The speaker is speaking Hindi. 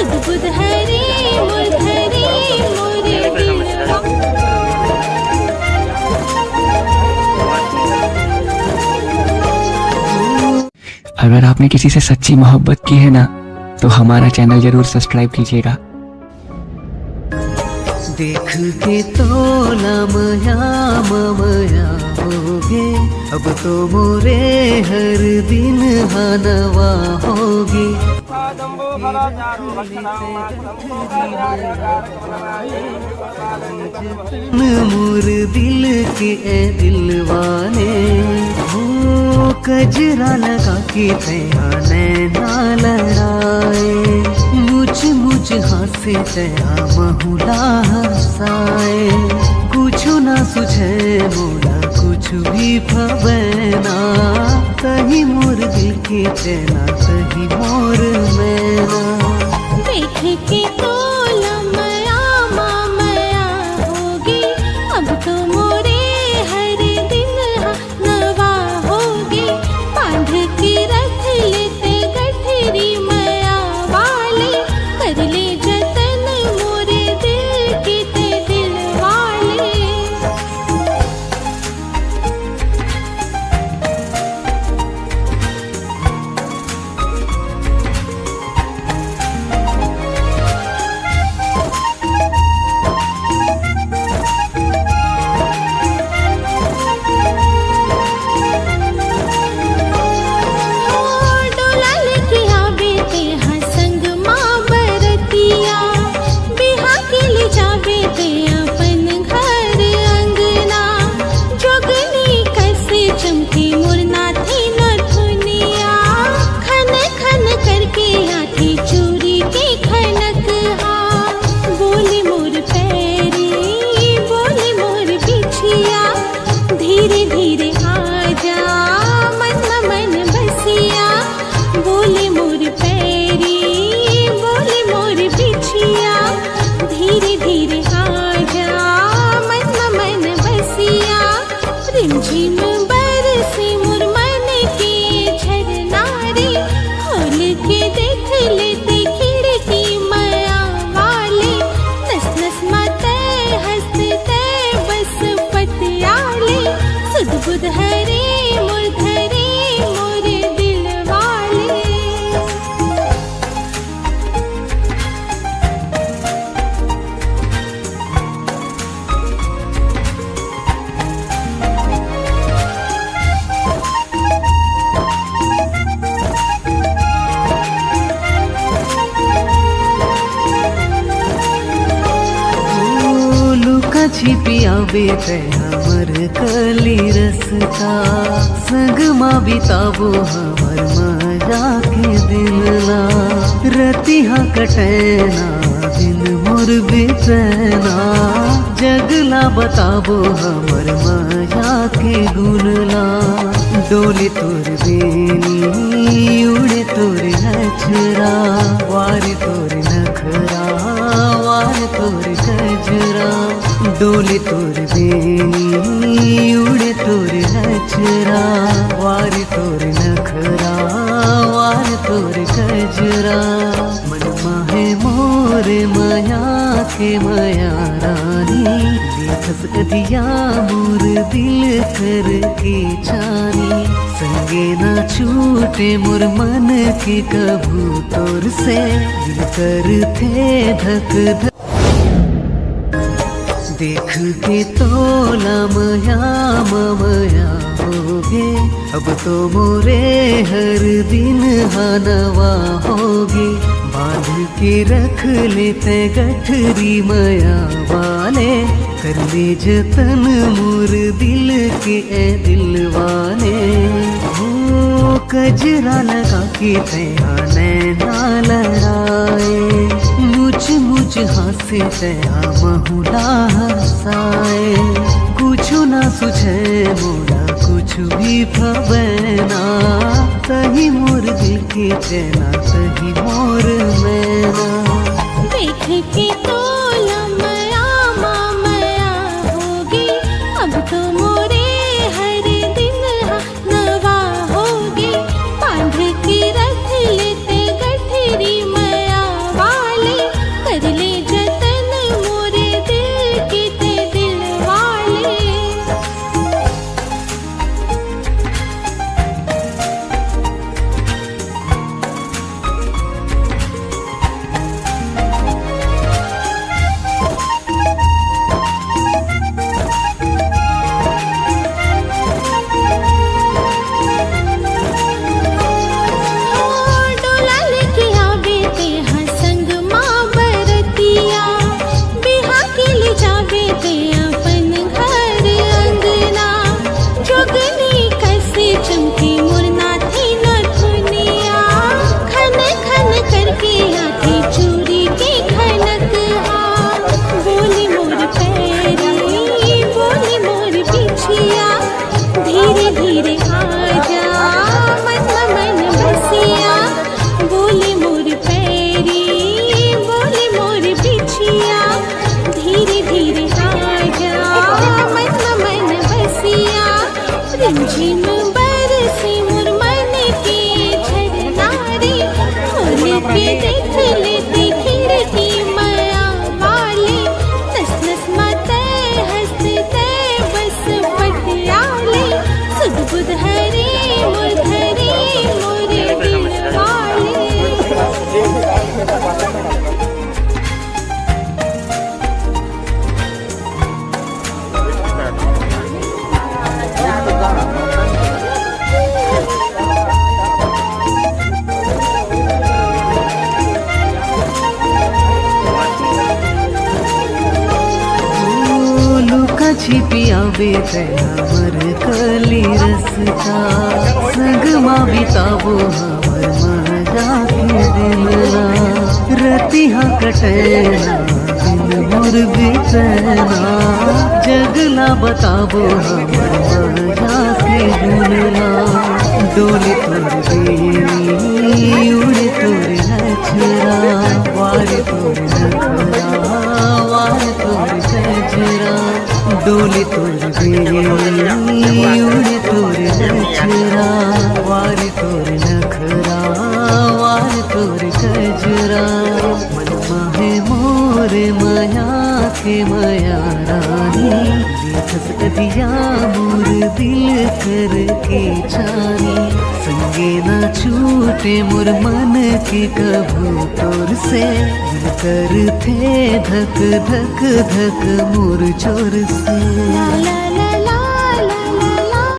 सुध बुध हरे मुरधरे मोरे दिलवा। अगर आपने किसी से सच्ची मोहब्बत की है ना तो हमारा चैनल जरूर सब्सक्राइब कीजिएगा। देख के तोला मया ममया होगे, अब तो मोरे हर दिन हनवा होगी। मोर दिल के ए दिलवाने हो कजरा लगा के तया नैना लड़ाए, मुझ मुझ हासे तया महुला हसाए। कुछ ना सुझे मोला कुछ भी भवना, कहीं मोर दिल के चैना कहीं मोर मैना। देख के तोला मया मामया होगी, अब तो मोरे हर दिन नवा होगी। बांध के रख लेते गठरी मया वाले, कर ले जतन मोरे दिल के ते दिल वाले। रिमझिम बरसे मोर मन के झरनारे, खोल के देख लेते खिड़की मया वाले। नस नस माते हंसते बस पतियाले, सुध बुध हरे मुरधरे मोरे दिल वाले। छिपिया बेटे हमर कली रसता, संग माँ बिताबो हमर मजा के दिनला। रतिहा कटैना दिन मोर बेचैना, जगला बताबो हमर मजा के गुनला। डोले तोर बेनी उड़े तोर नछरा, वार तोर नखरा वार तोर गजरा। डोले तोर बेनी उड़े तोर नछरा, वार तोर नखरा वार तोर गजरा। मन माहे मोर मया के मया रानी, देखस दिया मोर दिल कर के जानी। संगे ना छूटे मोर मन के कभू तोर से, दिल कर थे धक धक। देख के तोला मया ममया होगे, अब तो मोरे हर दिन हनवा होगी। बांध के रख लेते गठरी मया वाले, कर ले जतन मोर दिल के ए दिलवाने। हो कजरा लगा के तया नैना लड़ाए, मुझ मुझ हासे तया महुला हसाए। कुछ ना सुझे मोला कुछ भी भवना, कहीं मोर दिल के चैना कहीं मोर मैना। देख के तोला मया मामया होगी, अब तो मोरे हर दिन नवा होगी। बांध के रख लेते गठरी मया वाले, छिपिया हमर कली रसता संगमा बिताबो हमर मजा के दिलरा रतिहा कटेना दिन मोर बितना जगला बताबो हमर मजा के गुलला डोली तोर बेनी उड़े तोर नखरा वार तोर नखरा वार तोर सजरा डोली तोर बेनी उड़े तोर नखरा वार तोर नखरा वार तोर गजरा मन माहे मोरे माया के माया रानी देखस कदिया मोर दिल कर के छानी संगे ना छूटे मोर मन के कभू तोर से दिल कर थे धक धक धक मोर छोर से